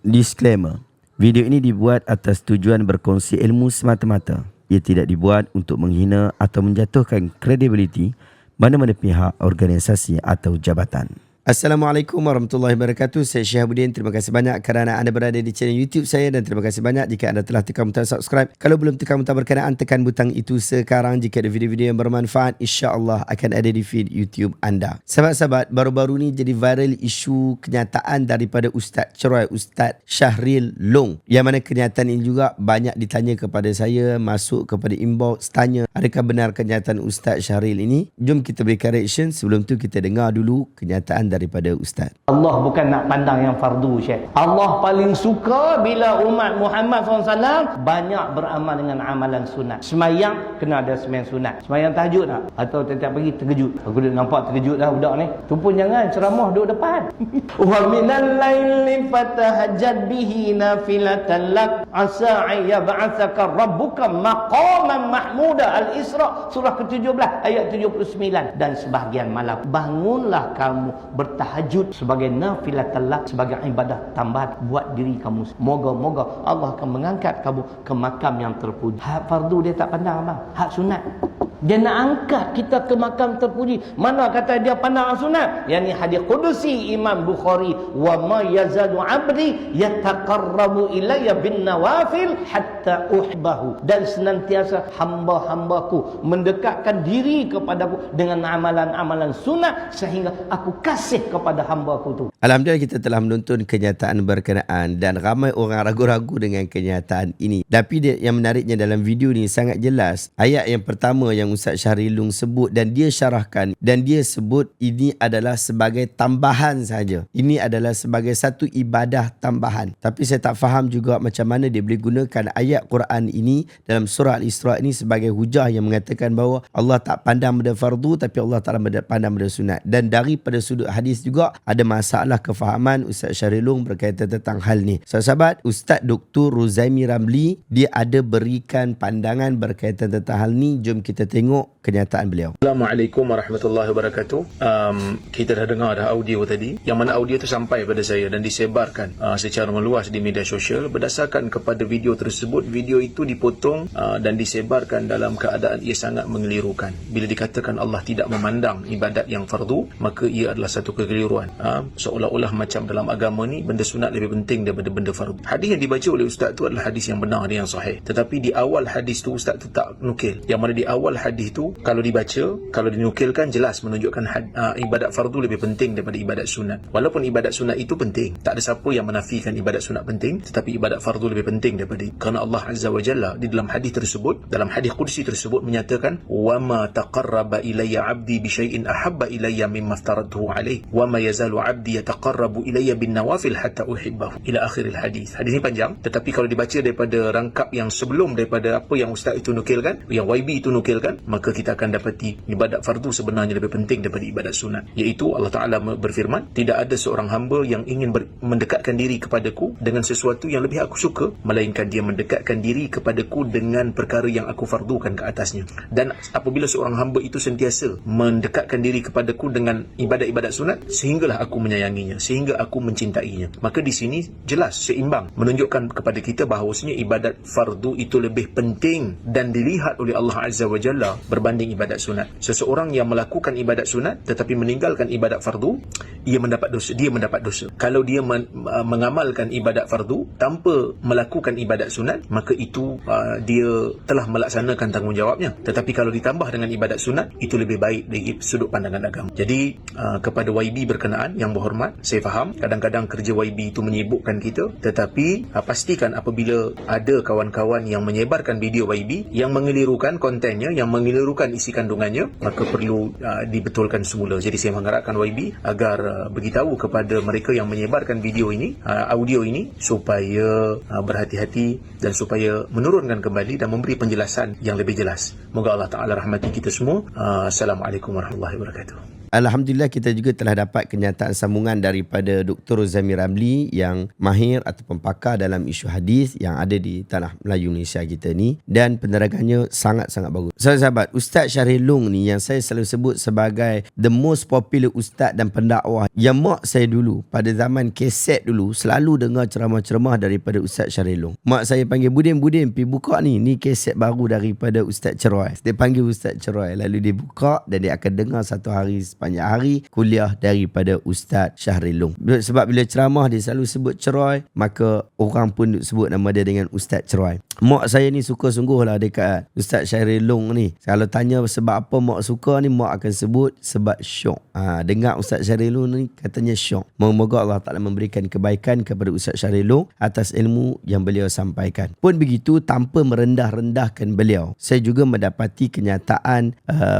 Disclaimer. Video ini dibuat atas tujuan berkongsi ilmu semata-mata. Ia tidak dibuat untuk menghina atau menjatuhkan kredibiliti mana-mana pihak, organisasi atau jabatan. Assalamualaikum warahmatullahi wabarakatuh. Saya Syihabuddin. Terima kasih banyak kerana anda berada di channel YouTube saya dan terima kasih banyak jika anda telah tekan butang subscribe. Kalau belum tekan butang berkenaan, tekan butang itu sekarang. Jika ada video-video yang bermanfaat, insya-Allah akan ada di feed YouTube anda. Sahabat-sahabat, baru-baru ni jadi viral isu kenyataan daripada Ustaz Ceroy, Ustaz Syahril Long. Yang mana kenyataan ini juga banyak ditanya kepada saya, masuk kepada inbox tanya, adakah benar kenyataan Ustaz Syahril ini? Jom kita beri reaction. Sebelum tu kita dengar dulu kenyataan daripada Ustaz. Allah bukan nak pandang yang fardu, Syekh. Allah paling suka bila umat Muhammad SAW banyak beramal dengan amalan sunat. Semayang kena ada semayang sunat. Semayang tahajud tak? Atau tiap pagi terkejut. Aku dah nampak terkejut dah budak ni. Tu pun jangan ceramah duduk depan. Wa minal laili fatahajjad bihi nafilatan lak asa ayyab'atsaka rabbuka maqaman mahmuda. Al-Isra surah ke-17 ayat 79. Dan sebahagian malam bangunlah kamu bertahajud sebagai nafilatan lak, sebagai ibadah tambahan buat diri kamu. Moga-moga Allah akan mengangkat kamu ke makam yang terpuji. Hak fardu dia tak pandang abang, hak sunat. Dia nak angkat kita ke makam terpuji. Mana kata dia pandang sunat? Yang ni hadis qudusi Imam Bukhari, wa ma yazalu abdi yataqarrabu ilayya bin nawafil hatta uhbahu. Dan senantiasa hamba-hambaku mendekatkan diri kepadaku dengan amalan-amalan sunat sehingga aku kasih kepada hamba-Ku tu. Alhamdulillah kita telah menonton kenyataan berkenaan dan ramai orang ragu-ragu dengan kenyataan ini. Tapi yang menariknya dalam video ni sangat jelas. Ayat yang pertama yang Ustaz Syahril Long sebut dan dia syarahkan dan dia sebut ini adalah sebagai tambahan saja. Ini adalah sebagai satu ibadah tambahan. Tapi saya tak faham juga macam mana dia boleh gunakan ayat Quran ini dalam surah Al-Isra ini sebagai hujah yang mengatakan bahawa Allah tak pandang pada fardu tapi Allah Taala pandang pada sunat. Dan daripada sudut hadis juga ada masalah kefahaman Ustaz Syahril Long berkaitan tentang hal ni. Sahabat, Ustaz Dr. Ruzaimi Ramli dia ada berikan pandangan berkaitan tentang hal ni. Jom kita tengok kenyataan beliau. Assalamualaikum warahmatullahi wabarakatuh. Kita dah dengar dah audio tadi, yang mana audio tu sampai pada saya dan disebarkan secara meluas di media sosial. Berdasarkan kepada video tersebut, video itu dipotong dan disebarkan dalam keadaan ia sangat mengelirukan. Bila dikatakan Allah tidak memandang ibadat yang fardu, maka ia adalah satu kekeliruan. Seolah-olah macam dalam agama ni benda sunat lebih penting daripada benda fardu. Hadis yang dibaca oleh ustaz tu adalah hadis yang benar dan yang sahih. Tetapi di awal hadis tu ustaz tu tak nukil. Yang mana di awal hadis tu kalau dibaca, kalau dinukilkan jelas menunjukkan ibadat fardu lebih penting daripada ibadat sunat. Walaupun ibadat sunat itu penting, tak ada siapa yang menafikan ibadat sunat penting, tetapi ibadat fardu lebih penting daripada. Kerana Allah Azza wa Jalla di dalam hadis tersebut, dalam hadis qudsi tersebut menyatakan wa ma taqarraba ilayya 'abdi bi syai'in ahabba ilayya mimma aftaradtuhu alayhi wa ma yazalu 'abdi yataqarrabu ilayya bin nawafil hatta uhibbahu ila akhiril hadis. Hadis ini panjang, tetapi kalau dibaca daripada rangkap yang sebelum daripada apa yang ustaz itu nukilkan, yang YB itu nukilkan, maka kita akan dapati ibadat fardu sebenarnya lebih penting daripada ibadat sunat. Iaitu Allah Ta'ala berfirman, tidak ada seorang hamba yang ingin mendekatkan diri kepadaku dengan sesuatu yang lebih aku suka, melainkan dia mendekatkan diri kepadaku dengan perkara yang aku fardukan ke atasnya. Dan apabila seorang hamba itu sentiasa mendekatkan diri kepadaku dengan ibadat-ibadat sunat, sehinggalah aku menyayanginya, sehingga aku mencintainya. Maka di sini jelas seimbang menunjukkan kepada kita bahawasanya ibadat fardu itu lebih penting dan dilihat oleh Allah Azza wa Jalla berbanding ibadat sunat. Seseorang yang melakukan ibadat sunat tetapi meninggalkan ibadat fardu, ia mendapat dosa, dia mendapat dosa. Kalau dia mengamalkan ibadat fardu tanpa melakukan ibadat sunat, maka itu dia telah melaksanakan tanggungjawabnya. Tetapi kalau ditambah dengan ibadat sunat, itu lebih baik dari sudut pandangan agama. Jadi kepada YB berkenaan yang berhormat, saya faham kadang-kadang kerja YB itu menyibukkan kita, tetapi pastikan apabila ada kawan-kawan yang menyebarkan video YB yang mengelirukan kontennya, yang mengelirukan isi kandungannya, maka perlu dibetulkan semula. Jadi saya mengharapkan YB agar beritahu kepada mereka yang menyebarkan video ini, audio ini, supaya berhati-hati dan supaya menurunkan kembali dan memberi penjelasan yang lebih jelas. Moga Allah Ta'ala rahmati kita semua. Assalamualaikum warahmatullahi wabarakatuh. Alhamdulillah kita juga telah dapat kenyataan sambungan daripada Dr. Rozami Ramli yang mahir ataupun pakar dalam isu hadis yang ada di tanah Melayu Malaysia kita ni, dan penerangannya sangat-sangat bagus. Sahabat-sahabat, Ustaz Syahril Long ni yang saya selalu sebut sebagai the most popular ustaz dan pendakwah, yang mak saya dulu pada zaman keset dulu selalu dengar ceramah-ceramah daripada Ustaz Syahril Long. Mak saya panggil, Budin pergi buka ni keset baru daripada Ustaz Ceroy. Dia panggil Ustaz Ceroy, lalu dia buka dan dia akan dengar satu hari sepanjang hari kuliah daripada Ustaz Syahril Long. Sebab bila ceramah dia selalu sebut Ceroy, maka orang pun sebut nama dia dengan Ustaz Ceroy. Mak saya ni suka sungguh lah dekat Ustaz Syahril Long ni. Kalau tanya sebab apa mak suka ni, mak akan sebut sebab syok. Dengar Ustaz Syahril Long ni katanya syok. Moga Allah Ta'ala memberikan kebaikan kepada Ustaz Syahril Long atas ilmu yang beliau sampaikan. Pun begitu, tanpa merendah-rendahkan beliau, saya juga mendapati kenyataan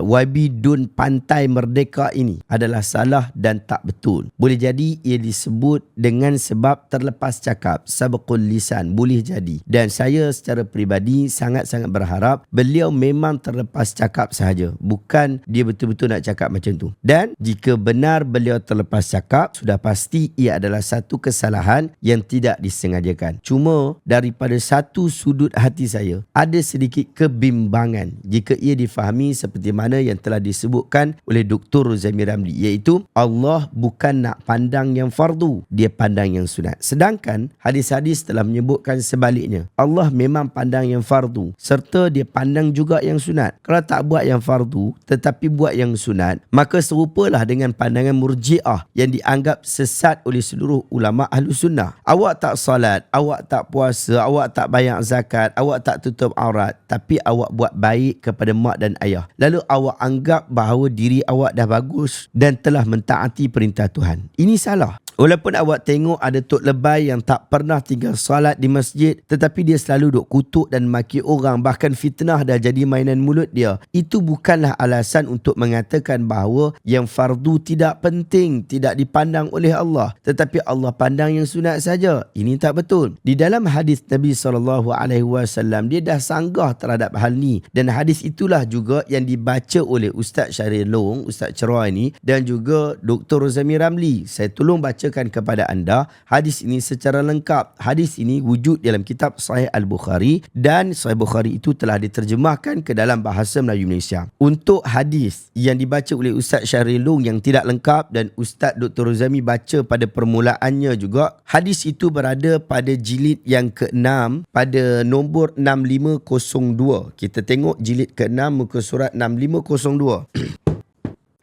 YB Dun Pantai Merdeka ini adalah salah dan tak betul. Boleh jadi ia disebut dengan sebab terlepas cakap, sabqul lisan, boleh jadi. Dan saya secara peribadi sangat-sangat berharap beliau memang terlepas cakap sahaja, bukan dia betul-betul nak cakap macam tu. Dan jika benar beliau terlepas cakap, sudah pasti ia adalah satu kesalahan yang tidak disengajakan. Cuma daripada satu sudut hati saya ada sedikit kebimbangan jika ia difahami seperti mana yang telah disebutkan oleh Dr. Rozami Ramli, iaitu Allah bukan nak pandang yang fardu, dia pandang yang sunat. Sedangkan hadis-hadis telah menyebutkan sebaliknya, Allah memang pandang yang fardu serta dia pandang juga yang sunat. Kalau tak buat yang fardu tetapi buat yang sunat, maka serupalah dengan pandangan Murji'ah yang dianggap sesat oleh seluruh ulama ahlu sunnah. Awak tak salat, awak tak puasa, awak tak bayar zakat, awak tak tutup aurat, tapi awak buat baik kepada mak dan ayah. Lalu awak anggap bahawa diri awak dah bagus dan telah mentaati perintah Tuhan. Ini salah. Walaupun awak tengok ada tok lebay yang tak pernah tinggal salat di masjid, tetapi dia selalu duk kutuk dan maki orang, bahkan fitnah dah jadi mainan mulut dia. Itu bukanlah alasan untuk mengatakan bahawa yang fardu tidak penting, tidak dipandang oleh Allah, tetapi Allah pandang yang sunat saja. Ini tak betul. Di dalam hadis Nabi SAW, dia dah sanggah terhadap hal ni, dan hadis itulah juga yang dibaca oleh Ustaz Syahril Long, Ustaz Ceroy ni, dan juga Dr. Rozami Ramli. Saya tolong bacakan kepada anda hadis ini secara lengkap. Hadis ini wujud dalam kitab Sahih Al-Bukhari, dan Sahih Bukhari itu telah diterjemahkan ke dalam bahasa Melayu Malaysia. Untuk hadis yang dibaca oleh Ustaz Syahril Long yang tidak lengkap dan Ustaz Dr. Rozami baca pada permulaannya juga, hadis itu berada pada jilid yang ke-6 pada nombor 6502. Kita tengok jilid ke-6 muka surat 6502.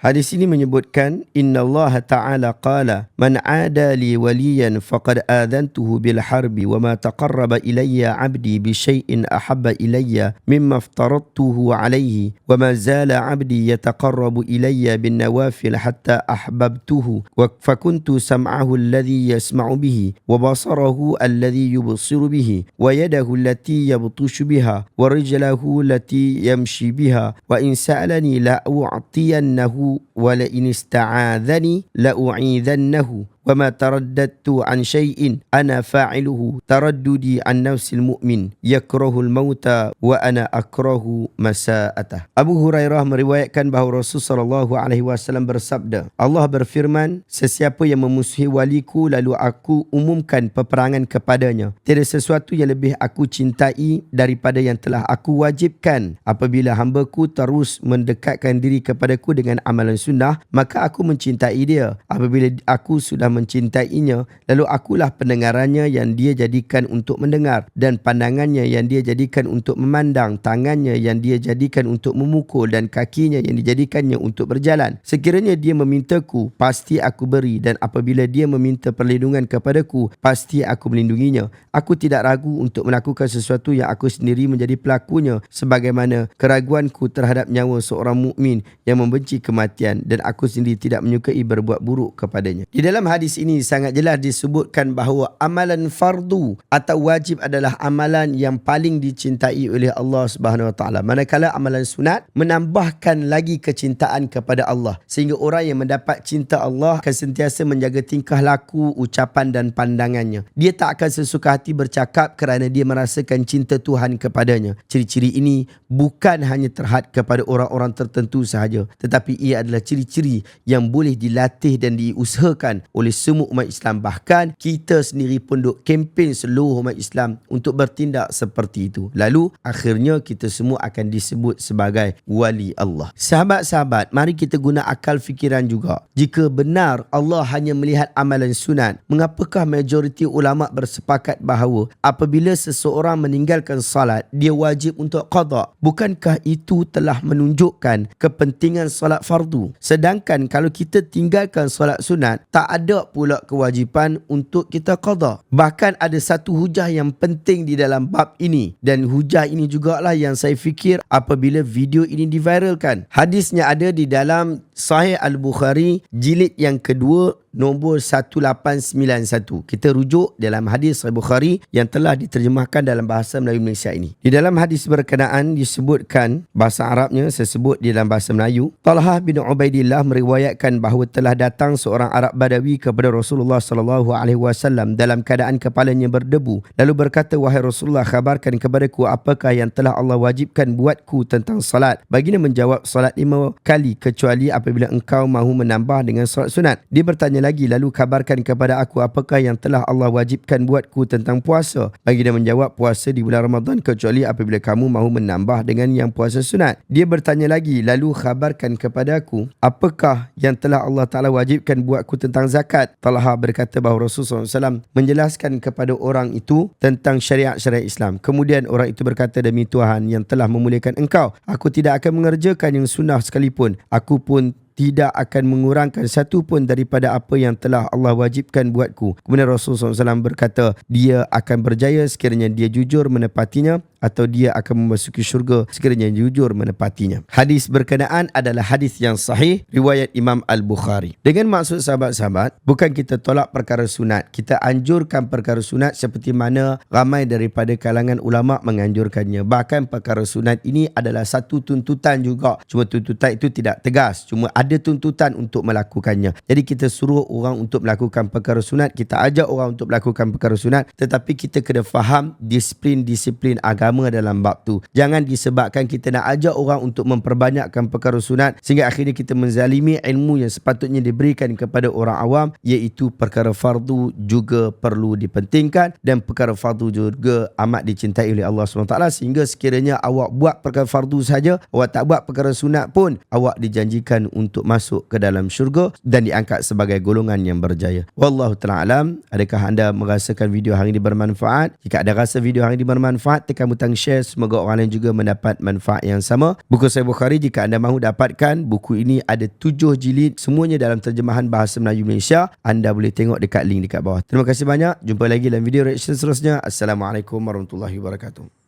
Hadis ini menyebutkan, Inna Allah Ta'ala qala, Man ada li waliyan faqad adhantuhu bil harbi wa ma taqarraba ilayya abdi bi syai'in ahabba ilayya mimma aftaradtuhu alayhi wa ma zala abdi yataqarrabu ilayya bin nawafil hatta ahbabtuhu wa fakuntu sam'ahu alladhi yasma'u bihi wa basarahu alladhi yubsiru bihi wa yadahu allati yabtushu biha wa rijlahu allati yamshi biha wa in sa'alani la u'tiyannahu ولئن استعاذني لأعيذنه وما ترددت عن شيء أنا فاعله ترددي عن نفس المؤمن يكره الموت وأنا أكره مساءته. Abu Hurairah meriwayatkan bahawa Rasulullah SAW bersabda, Allah berfirman, sesiapa yang memusuhi waliku lalu aku umumkan peperangan kepadanya, tiada sesuatu yang lebih aku cintai daripada yang telah aku wajibkan. Apabila hambaku terus mendekatkan diri kepadaku dengan amalan sunnah, maka aku mencintai dia. Apabila aku sudah mencintainya, lalu akulah pendengarannya yang dia jadikan untuk mendengar, dan pandangannya yang dia jadikan untuk memandang, tangannya yang dia jadikan untuk memukul, dan kakinya yang dijadikannya untuk berjalan. Sekiranya dia memintaku, pasti aku beri, dan apabila dia meminta perlindungan kepadaku, pasti aku melindunginya. Aku tidak ragu untuk melakukan sesuatu yang aku sendiri menjadi pelakunya, sebagaimana keraguanku terhadap nyawa seorang mukmin yang membenci kematian, dan aku sendiri tidak menyukai berbuat buruk kepadanya. Di dalam hadis hadis ini sangat jelas disebutkan bahawa amalan fardu atau wajib adalah amalan yang paling dicintai oleh Allah Subhanahu Wa Taala. Manakala amalan sunat menambahkan lagi kecintaan kepada Allah, sehingga orang yang mendapat cinta Allah akan sentiasa menjaga tingkah laku, ucapan dan pandangannya. Dia tak akan sesuka hati bercakap kerana dia merasakan cinta Tuhan kepadanya. Ciri-ciri ini bukan hanya terhad kepada orang-orang tertentu sahaja, tetapi ia adalah ciri-ciri yang boleh dilatih dan diusahakan oleh semua umat Islam. Bahkan kita sendiri pun duk kempen seluruh umat Islam untuk bertindak seperti itu. Lalu akhirnya kita semua akan disebut sebagai wali Allah. Sahabat-sahabat, mari kita guna akal fikiran juga. Jika benar Allah hanya melihat amalan sunat, mengapakah majoriti ulama bersepakat bahawa apabila seseorang meninggalkan salat, dia wajib untuk qada? Bukankah itu telah menunjukkan kepentingan salat fardu? Sedangkan kalau kita tinggalkan solat sunat, tak ada pula kewajipan untuk kita qada. Bahkan ada satu hujah yang penting di dalam bab ini, dan hujah ini jugalah yang saya fikir apabila video ini diviralkan. Hadisnya ada di dalam Sahih Al-Bukhari jilid yang kedua nombor 1891. Kita rujuk dalam hadis Sahih Bukhari yang telah diterjemahkan dalam bahasa Melayu Malaysia ini. Di dalam hadis berkenaan disebutkan, bahasa Arabnya saya sebut di dalam bahasa Melayu, Talhah bin Ubaidillah meriwayatkan bahawa telah datang seorang Arab Badawi kepada Rasulullah SAW dalam keadaan kepalanya berdebu. Lalu berkata, wahai Rasulullah, khabarkan kepadaku apakah yang telah Allah wajibkan buatku tentang salat. Baginda menjawab, salat 5 kali kecuali apabila engkau mahu menambah dengan salat sunat. Dia bertanya lagi, lalu kabarkan kepada aku apakah yang telah Allah wajibkan buatku tentang puasa. Baginda menjawab, puasa di bulan Ramadan kecuali apabila kamu mahu menambah dengan yang puasa sunat. Dia bertanya lagi, lalu kabarkan kepada aku apakah yang telah Allah Ta'ala wajibkan buatku tentang zakat. Talha berkata bahawa Rasulullah SAW menjelaskan kepada orang itu tentang syariat-syariat Islam. Kemudian orang itu berkata, demi Tuhan yang telah memuliakan engkau, aku tidak akan mengerjakan yang sunnah sekalipun. Aku pun tidak akan mengurangkan satu pun daripada apa yang telah Allah wajibkan buatku. Kemudian Rasulullah SAW berkata, dia akan berjaya sekiranya dia jujur menepatinya, atau dia akan memasuki syurga sekiranya jujur menepatinya. Hadis berkenaan adalah hadis yang sahih riwayat Imam Al-Bukhari. Dengan maksud sahabat-sahabat, bukan kita tolak perkara sunat, kita anjurkan perkara sunat seperti mana ramai daripada kalangan ulama menganjurkannya. Bahkan perkara sunat ini adalah satu tuntutan juga. Cuma tuntutan itu tidak tegas, cuma ada tuntutan untuk melakukannya. Jadi kita suruh orang untuk melakukan perkara sunat, kita ajak orang untuk melakukan perkara sunat, tetapi kita kena faham disiplin agama dalam bab tu. Jangan disebabkan kita nak ajak orang untuk memperbanyakkan perkara sunat sehingga akhirnya kita menzalimi ilmu yang sepatutnya diberikan kepada orang awam, iaitu perkara fardu juga perlu dipentingkan dan perkara fardu juga amat dicintai oleh Allah SWT, sehingga sekiranya awak buat perkara fardu saja, awak tak buat perkara sunat pun, awak dijanjikan untuk masuk ke dalam syurga dan diangkat sebagai golongan yang berjaya. Wallahu ta'ala alam. Adakah anda merasakan video hari ini bermanfaat? Jika ada rasa video hari ini bermanfaat, tekan butang share, semoga orang lain juga mendapat manfaat yang sama. Buku Sahih Bukhari, jika anda mahu dapatkan, buku ini ada 7 jilid, semuanya dalam terjemahan bahasa Melayu Malaysia. Anda boleh tengok dekat link dekat bawah. Terima kasih banyak. Jumpa lagi dalam video reaction seterusnya. Assalamualaikum warahmatullahi wabarakatuh.